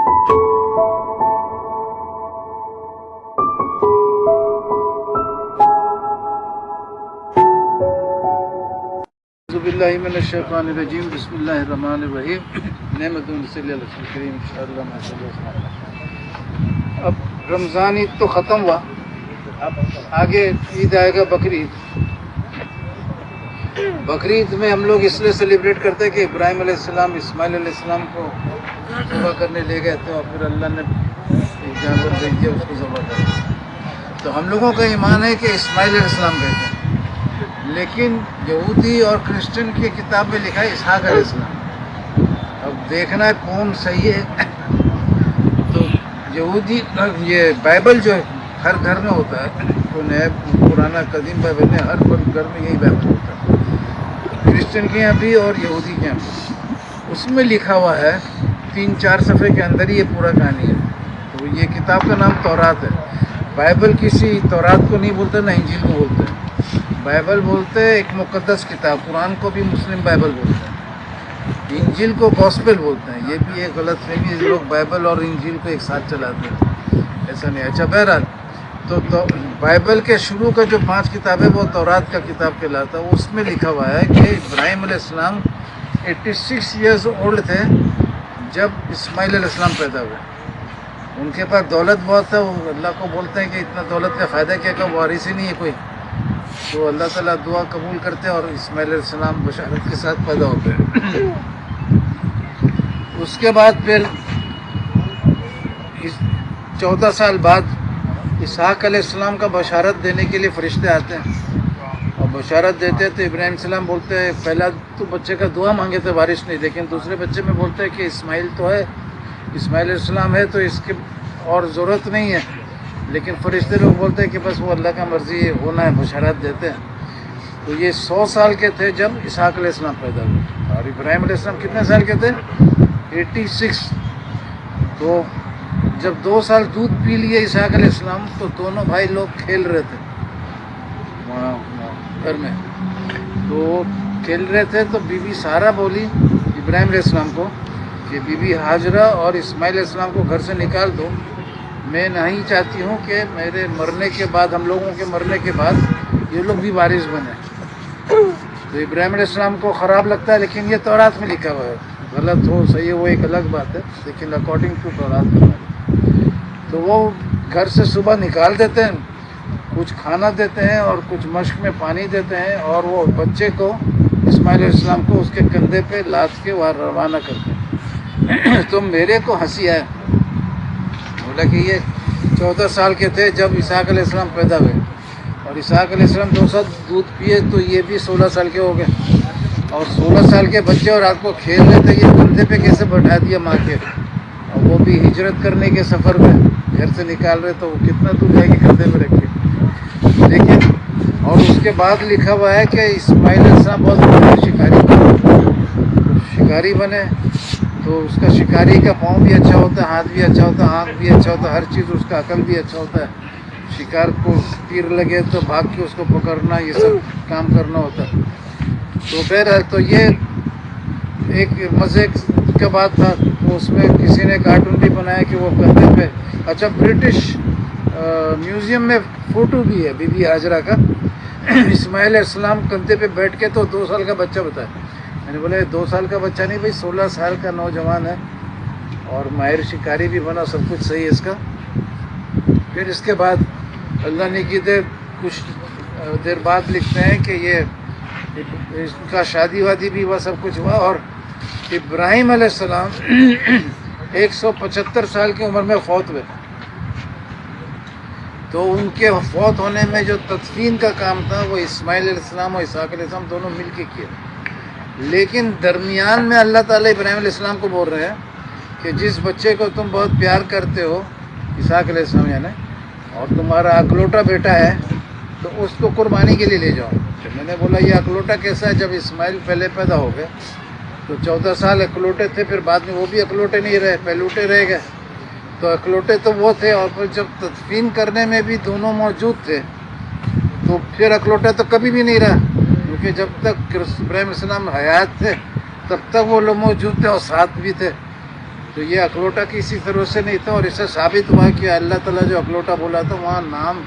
बिस्मिल्लाहिर्रहमानिर्रहीम बिस्मिल्लाहिर्रहमानिर्रहीम नेमतुन सल्ली अला रसूल करीम इंशाअल्लाह माशाअल्लाह। अब रमज़ान ईद तो ख़त्म हुआ, अब आगे ईद आएगा बकरीद। बकरीद में हम लोग इसलिए सेलिब्रेट करते हैं कि इब्राहिम अलैहिस्सलाम इस्माइल अलैहिस्सलाम को ज़बह करने ले गए थे और फिर अल्लाह ने एक जानवर भेज दिया उसको ज़बह कर दिया। तो हम लोगों का ईमान है कि इस्माइल अलैहिस्सलाम गए थे, लेकिन यहूदी और क्रिश्चियन की किताब में लिखा है इसहाक अलैहिस्सलाम। अब देखना है कौन सही है। तो यहूदी ये बाइबल जो है हर घर में होता है, तो नया पुराना कदीम बाइबल में हर घर में यही बाइबल होता है, क्रिश्चियन के यहाँ भी और यहूदी के यहाँ भी। उसमें लिखा हुआ है 3-4 सफ़े के अंदर ही ये पूरा कहानी है। तो ये किताब का नाम तौरात है। बाइबल किसी तौरात को नहीं बोलते, ना इंजील को बोलते हैं। बाइबल बोलते हैं एक मुक़द्दस किताब, कुरान को भी मुस्लिम बाइबल बोलते हैं, इंजील को गॉस्पेल बोलते हैं। ये भी एक गलत फहमी, लोग बाइबल और इंजील को एक साथ चलाते हैं, ऐसा नहीं। अच्छा बहरहाल, तो बाइबल के शुरू का जो 5 किताब है वो तौरात का किताब कहलाता है। उसमें लिखा हुआ है कि इब्राहिम अलैहिस्सलाम 86 ईयर्स ओल्ड थे जब इस्माइल अलैहिस्सलाम पैदा हुए। उनके पास दौलत बहुत था, वो अल्लाह को बोलते हैं कि इतना दौलत का फ़ायदा क्या, का वारिस ही नहीं है कोई। तो अल्लाह ताला दुआ कबूल करते हैं और इस्माइल अलैहिस्सलाम बशारत के साथ पैदा होते हैं। उसके बाद फिर 14 साल बाद इसहाक अलैहिस्सलाम का बशारत देने के लिए फरिश्ते आते हैं और बशारत देते हैं। तो इब्राहिम अलैहिस्सलाम बोलते हैं, पहला तो बच्चे का दुआ मांगे थे, बारिश नहीं, लेकिन दूसरे बच्चे में बोलते हैं कि इस्माइल तो है, इस्माइल अलैहिस्सलाम है तो इसके और ज़रूरत नहीं है। लेकिन फरिश्ते लोग बोलते हैं कि बस वो अल्लाह का मर्ज़ी होना है, बशारत देते हैं। तो ये 100 साल के थे जब इसहाक अलैहिस्सलाम पैदा हुए और इब्राहिम अलैहिस्सलाम कितने साल के थे? 86। तो जब 2 साल दूध पी लिए इसहाक अलैहिस्सलाम, तो दोनों भाई लोग खेल रहे थे वहाँ घर में। तो खेल रहे थे तो बीबी सारा बोली इब्राहिम अलैहिस्सलाम को कि बीबी हाजरा और इस्माइल अलैहिस्सलाम को घर से निकाल दो, मैं नहीं चाहती हूँ कि मेरे मरने के बाद, हम लोगों के मरने के बाद ये लोग भी वारिस बने। तो इब्राहिम अलैहिस्सलाम को ख़राब लगता है, लेकिन ये तौरात में लिखा हुआ है, गलत हो सही है वो एक अलग बात है, लेकिन अकॉर्डिंग टू तौरात में। तो वो घर से सुबह निकाल देते हैं, कुछ खाना देते हैं और कुछ मश्क में पानी देते हैं, और वो बच्चे को इस्माइल अलैहिस्सलाम को उसके कंधे पे लाद के वहाँ रवाना करते हैं। तो मेरे को हंसी आया, बोला कि ये 14 साल के थे जब इसहाक अलैहिस्सलाम पैदा हुए और इसहाक अलैहिस्सलाम 2 साल दूध पिए तो ये भी 16 साल के हो गए। और 16 साल के बच्चे और रात को खेल रहे थे, ये कंधे पे कैसे बैठा दिया माँ के, और वो भी हिजरत करने के सफ़र में घर से निकाल रहे, तो वो कितना दूर जाएगी कंधे में रख के। लेकिन और उसके बाद लिखा हुआ है कि इस्माइल अलैहिस्सलाम बहुत बड़े शिकारी बने। तो उसका शिकारी का पाँव भी अच्छा होता है, हाथ भी अच्छा होता है, आँख भी अच्छा होता है, हर चीज़ उसका अकल भी अच्छा होता है। शिकार को तीर लगे तो भाग के उसको पकड़ना, ये सब काम करना होता है। तो फिर तो ये एक मज़े का बात था। तो उसमें किसी ने कार्टून भी बनाया कि वो कंधे पे, अच्छा ब्रिटिश म्यूज़ियम में फ़ोटो भी है बीबी हाजरा का, इस्माइल अलैहिस्सलाम कंधे पे बैठ के तो 2 साल का बच्चा बताया। मैंने बोला 2 साल का बच्चा नहीं भाई, 16 साल का नौजवान है और माहिर शिकारी भी बना, सब कुछ सही है इसका। फिर इसके बाद अल्लाह ने की दे, कुछ देर बाद लिखते हैं कि ये इसका शादी वादी भी हुआ, सब कुछ हुआ। और इब्राहिम अलैहिस्सलाम 175 साल की उम्र में फ़ौत हुए। तो उनके फ़ौत होने में जो तदफीन का काम था वो इस्माइल अलैहिस्सलाम और इसहाक अलैहिस्सलाम दोनों मिल के किए। लेकिन दरमियान में अल्लाह ताला इब्राहिम अलैहिस्सलाम को बोल रहे हैं कि जिस बच्चे को तुम बहुत प्यार करते हो, इसहाक अलैहिस्सलाम यानी, और तुम्हारा अकलौता बेटा है, तो उसको कुर्बानी के लिए ले जाओ। तो मैंने बोला ये अकलौता कैसा है, जब इस्माइल पहले पैदा हो गए तो 14 साल अकलौते थे, फिर बाद में वो भी अकलौते नहीं रहे, पहलौटे रह गए। तो अकलौते तो वो थे, और फिर जब तदफीन करने में भी दोनों मौजूद थे, तो फिर अकलौता तो कभी भी नहीं रहा, क्योंकि जब तक इब्राहिम अलैहिस्सलाम हयात थे तब तक वो लोग मौजूद थे और साथ भी थे। तो تو یہ اکلوٹا کسی طرح سے نہیں تھا، اور اس سے ثابت ہوا کہ اللہ تعالیٰ جو اکلوٹا بولا تھا وہاں نام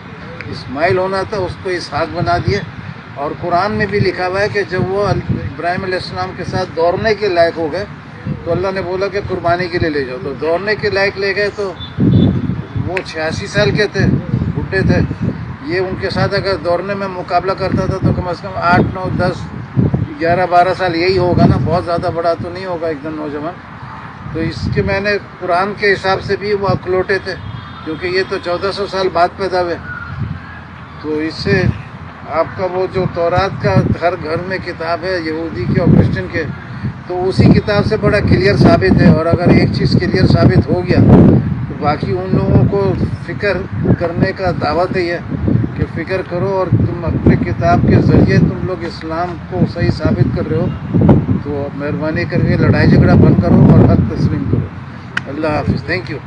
اسماعیل ہونا تھا، اس کو اسحاق بنا دیے. اور قرآن میں بھی لکھا ہوا ہے کہ جب وہ ابراہیم علیہ السلام کے ساتھ دوڑنے کے لائق ہو گئے تو اللہ نے بولا کہ قربانی کے لیے لے جاؤ. تو دوڑنے کے لائق لے گئے تو وہ 86 سال کے تھے، بڈھے تھے. یہ ان کے ساتھ اگر دوڑنے میں مقابلہ کرتا تھا تو کم از کم 8 9 10 11 12 سال یہی ہوگا نا، بہت زیادہ بڑا تو نہیں ہوگا ایک دم نوجوان. تو اس کے میں نے قرآن کے حساب سے بھی وہ اکلوٹے تھے، کیونکہ یہ تو 1400 سال بعد پیدا ہوئے. تو اس سے آپ کا وہ جو تورات کا ہر گھر میں کتاب ہے یہودی کے اور کرسچن کے، تو اسی کتاب سے بڑا کلیئر ثابت ہے. اور اگر ایک چیز کلیئر ثابت ہو گیا تو باقی ان لوگوں کو فکر کرنے کا دعوت ہے یہ کہ فکر کرو، اور تم اپنے کتاب کے ذریعے تم لوگ اسلام کو صحیح ثابت کر رہے ہو، تو مہربانی کر کے لڑائی جھگڑا بند کرو اور حق تسلیم کرو. اللہ حافظ. Thank you.